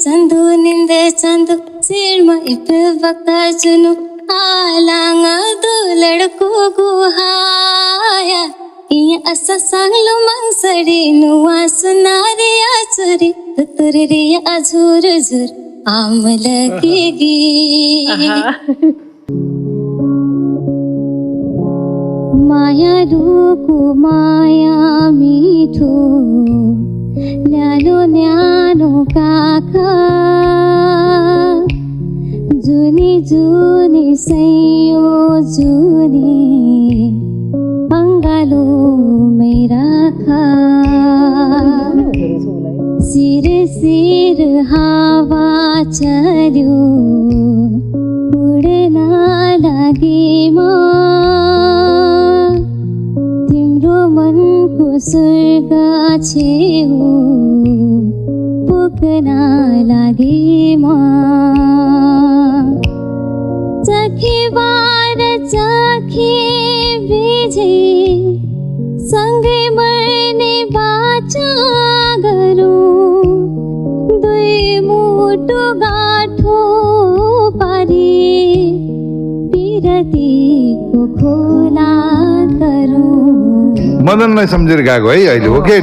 चंदू निंदे चंदू सिर में इप बका जुनू आलांग दो लड़को गुहाया इया असा सांगलो मंगसडी नुआ सुनारे आचुरी तुतुरी अझुर झुर आमल गी माया रूकु माया मिठो न्यानो न्यानो काका जुनी जुनी सैयो जुनी अंगालो मेरा खा सिर सिर हावा चल्यो उड्न लागि म तिम्रो मनको स्वर्ग छेउ पुग्न लागि म चखेबार चखे भेजे सँगै मर्ने बाचा गरौँ दुई मुटु गाँठो पारी पिरतीको खोला तरौँ मदनलाई सम्झेर गएको है अहिले हो के